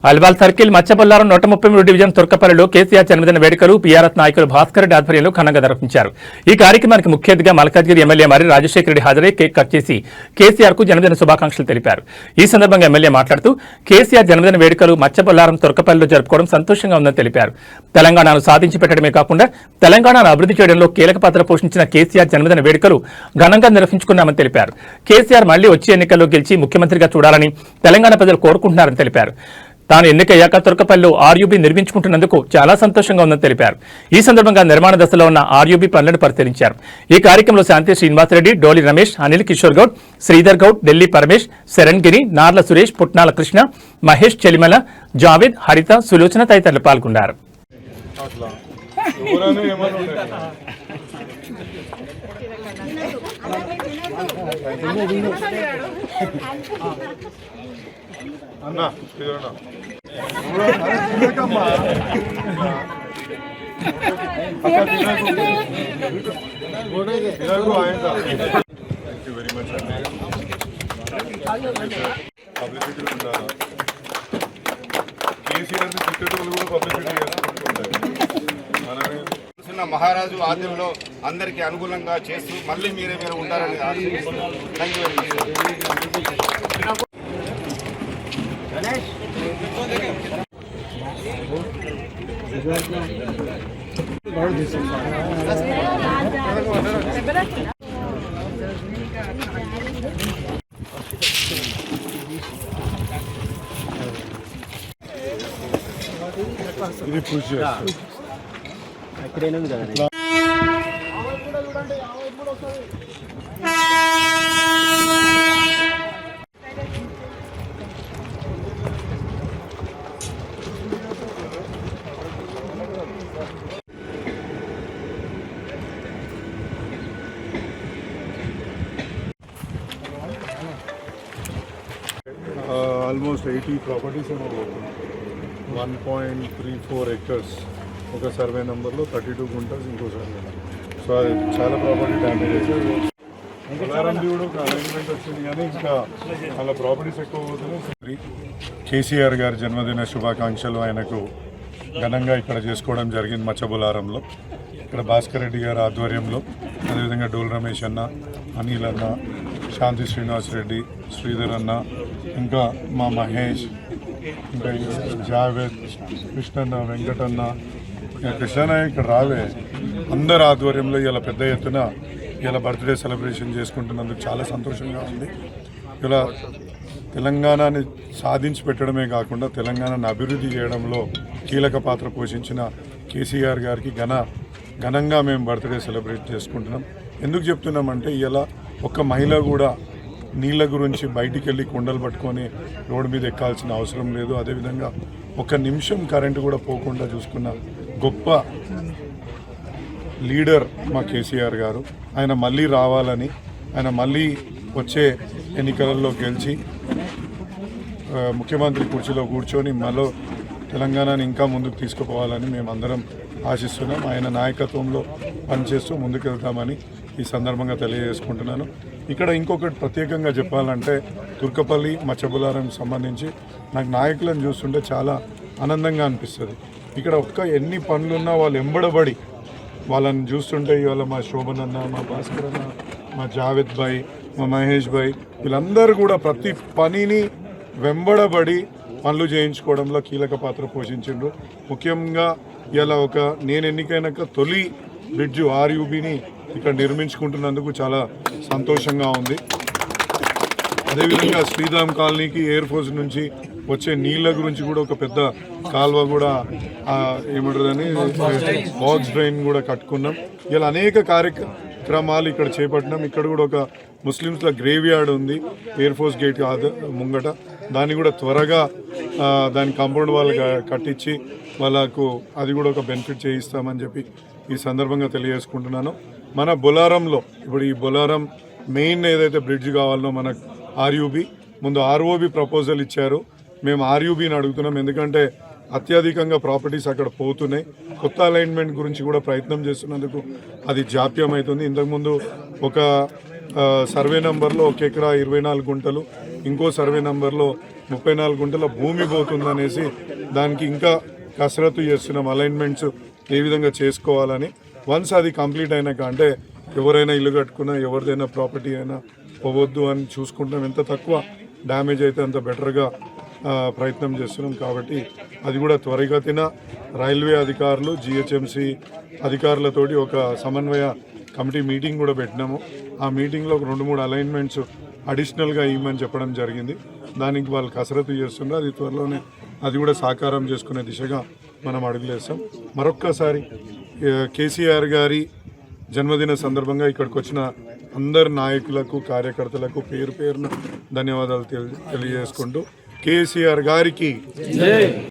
Alwal circle Machabollaram 133 division తుర్కపల్లిలో KCR జన్మదిన వేడుకలు PRS నాయకులు భాస్కర్ రెడ్డి ఆధ్వర్యంలో ఘనంగా నిర్వహించారు. ఈ కార్యక్రమానికి ముఖ్య అతిథిగా మల్కాజ్గిరి ఎమ్మెల్యే మరి రాజశేఖర రెడ్డి హాజరై కేక్ కట్ చేసి కేసీఆర్ కు జన్మదిన శుభాకాంక్షలు తెలిపారు. ఈ సందర్భంగా ఎమ్మెల్యే మాట్లాడుతూ కేసీఆర్ జన్మదిన వేడుకలు మచ్చబొల్లారం తుర్కపల్లిలో జరుపుకోవడం సంతోషంగా ఉందని తెలిపారు. తెలంగాణను సాధించి పెట్టడమే కాకుండా తెలంగాణను అభివృద్ధి చేయడంలో కీలక పాత్ర పోషించిన కేసీఆర్ జన్మదిన వేడుకలు ఘనంగా నిర్వహించుకున్నామని తెలిపారు. కేసీఆర్ మళ్లీ వచ్చే ఎన్నికల్లో గెలిచి ముఖ్యమంత్రిగా చూడాలని తెలంగాణ ప్రజలు కోరుకుంటున్నారని తెలిపారు. తాను ఎన్నికయ్యాక తుర్కపల్లిలో ఆర్యూబీ నిర్మించుకుంటున్నందుకు చాలా సంతోషంగా ఉందని తెలిపారు. ఈ సందర్భంగా నిర్మాణ దశలో ఉన్న ఆర్యూబీ పనులను పరిశీలించారు. ఈ కార్యక్రమంలో శాంతి శ్రీనివాసరెడ్డి, డోలి రమేష్, అనిల్ కిషోర్ గౌడ్, శ్రీధర్ గౌడ్, ఢిల్లీ పరమేష్, శరణ్ గిరి, నార్ల సురేష్, పుట్నాల కృష్ణ, మహేష్ చెలిమల, జావేద్, హరిత, సులోచన తదితరులు పాల్గొన్నారు. అన్నా వెరీ మచ్ పబ్లిసిటీ ఉండాలి. కేసీఆర్ క్రికెట్ కూడా పబ్లిసిటీ మనమే మహారాజు ఆద్యంలో అందరికీ అనుకూలంగా చేస్తూ మళ్ళీ మీరే ఉంటారని ఇది కృషి ఆల్మోస్ట్ 80 ప్రాపర్టీస్ ఏమో 1.34 acres ఒక సర్వే నెంబర్లో 32 గుంటస్ ఇంకో సర్వే. సో అది చాలా ప్రాపర్టీ డ్యామేజ్ అయ్యింది. దేవుడు ఒక అలైన్మెంట్ వచ్చింది కానీ ఇంకా అలా ప్రాపర్టీస్ ఎక్కువ పోతున్నాయి. కేసీఆర్ గారి జన్మదిన శుభాకాంక్షలు ఆయనకు ఘనంగా ఇక్కడ చేసుకోవడం జరిగింది మచ్చబొలారంలో. ఇక్కడ భాస్కర్ రెడ్డి గారి ఆధ్వర్యంలో, అదేవిధంగా డోల్ రమేష్ అన్న, అనిల్ అన్న, శాంతి శ్రీనివాసరెడ్డి, శ్రీధర్ అన్న, ఇంకా మా మహేష్, ఇంకా జావేద్, కృష్ణన్న, వెంకటన్న, కృష్ణన్న ఇక్కడ రావే, అందరి ఆధ్వర్యంలో ఇలా పెద్ద ఎత్తున ఇలా బర్త్డే సెలబ్రేషన్ చేసుకుంటున్నందుకు చాలా సంతోషంగా ఉంది. ఇలా తెలంగాణని సాధించి పెట్టడమే కాకుండా తెలంగాణను అభివృద్ధి చేయడంలో కీలక పాత్ర పోషించిన కేసీఆర్ గారికి ఘనంగా మేము బర్త్డే సెలబ్రేట్ చేసుకుంటున్నాం. ఎందుకు చెప్తున్నామంటే ఇలా ఒక్క మహిళ కూడా నీళ్ళ గురించి బయటికి వెళ్ళి కుండలు పట్టుకొని రోడ్డు మీద ఎక్కాల్సిన అవసరం లేదు. అదేవిధంగా ఒక నిమిషం కరెంటు కూడా పోకుండా చూసుకున్న గొప్ప లీడర్ మా కేసీఆర్ గారు. ఆయన మళ్ళీ రావాలని, ఆయన మళ్ళీ వచ్చే ఎన్నికలలో గెలిచి ముఖ్యమంత్రి కుర్చీలో కూర్చొని మళ్ళీ తెలంగాణని ఇంకా ముందుకు తీసుకుపోవాలని మేమందరం ఆశిస్తున్నాం. ఆయన నాయకత్వంలో పనిచేస్తూ ముందుకెళ్తామని ఈ సందర్భంగా తెలియజేసుకుంటున్నాను. ఇక్కడ ఇంకొకటి ప్రత్యేకంగా చెప్పాలంటే తుర్కపల్లి మచ్చబొలారంకి సంబంధించి నాకు నాయకులను చూస్తుంటే చాలా ఆనందంగా అనిపిస్తుంది. ఇక్కడ ఎన్ని పనులున్నా వాళ్ళు ఎంబడబడి వాళ్ళని చూస్తుంటే ఇవాళ మా శోభన్ అన్న, మా భాస్కర్ అన్న, మా జావేద్ భాయ్, మా మహేష్ భాయ్, వీళ్ళందరూ కూడా ప్రతి పనిని వెంబడబడి పనులు చేయించుకోవడంలో కీలక పాత్ర పోషించిండ్రు. ముఖ్యంగా ఇలా నేను ఎన్నికైనాక తొలి బ్రిడ్జ్ ఆర్యూబీని ఇక్కడ నిర్మించుకుంటున్నందుకు చాలా సంతోషంగా ఉంది. అదేవిధంగా శ్రీధామ్ కాలనీకి ఎయిర్ ఫోర్స్ నుంచి వచ్చే నీళ్ళ గురించి కూడా ఒక పెద్ద కాల్వ కూడా ఏమంటారని బాక్స్ డ్రైన్ కూడా కట్టుకున్నాం. ఇలా అనేక కార్యక్రమాలు ఇక్కడ చేపట్టినాం. ఇక్కడ కూడా ఒక ముస్లిమ్స్ల గ్రేవ్ యార్డ్ ఉంది ఎయిర్ ఫోర్స్ గేట్ ముంగట. దాన్ని కూడా త్వరగా దాని కాంపౌండ్ వాళ్ళు కట్టించి వాళ్ళకు అది కూడా ఒక బెనిఫిట్ చేయిస్తామని చెప్పి ఈ సందర్భంగా తెలియజేసుకుంటున్నాను. మన బొలారంలో ఇప్పుడు ఈ బొలారం మెయిన్ ఏదైతే బ్రిడ్జ్ కావాలనో మనకు ఆర్యూబీ, ముందు ఆర్ఓబీ ప్రపోజల్ ఇచ్చారు. మేము ఆర్యూబీని అడుగుతున్నాం. ఎందుకంటే అత్యధికంగా ప్రాపర్టీస్ అక్కడ పోతున్నాయి. కొత్త అలైన్మెంట్ గురించి కూడా ప్రయత్నం చేస్తున్నందుకు అది జాప్యం అవుతుంది. ఇంతకుముందు ఒక సర్వే నెంబర్లో 1 ఎకరా 24 గుంటలు, ఇంకో సర్వే నెంబర్లో 34 గుంటల భూమి పోతుందనేసి దానికి ఇంకా కసరత్తు చేస్తున్నాం. అలైన్మెంట్స్ ఏ విధంగా చేసుకోవాలని. వన్స్ అది కంప్లీట్ అయినాక అంటే ఎవరైనా ఇల్లు కట్టుకున్నా ఎవరిదైనా ప్రాపర్టీ అయినా పోవద్దు అని చూసుకుంటాం. ఎంత తక్కువ డ్యామేజ్ అయితే అంత బెటర్గా ప్రయత్నం చేస్తున్నాం. కాబట్టి అది కూడా త్వరగతిన రైల్వే అధికారులు జిహెచ్ఎంసి అధికారులతోటి ఒక సమన్వయ కమిటీ మీటింగ్ కూడా పెట్టినాము. ఆ మీటింగ్లో ఒక 2-3 అలైన్మెంట్స్ అడిషనల్గా ఇవ్వమని చెప్పడం జరిగింది. దానికి వాళ్ళు కసరత్తు చేస్తున్నారు. అది త్వరలోనే అది కూడా సాకారం చేసుకునే దిశగా మనం అడుగులేస్తాం. మరొక్కసారి కేసీఆర్ గారి జన్మదిన సందర్భంగా ఇక్కడికి వచ్చిన అందరు నాయకులకు కార్యకర్తలకు పేరు పేరున ధన్యవాదాలు తెలియజేసుకుంటూ కేసీఆర్ గారికి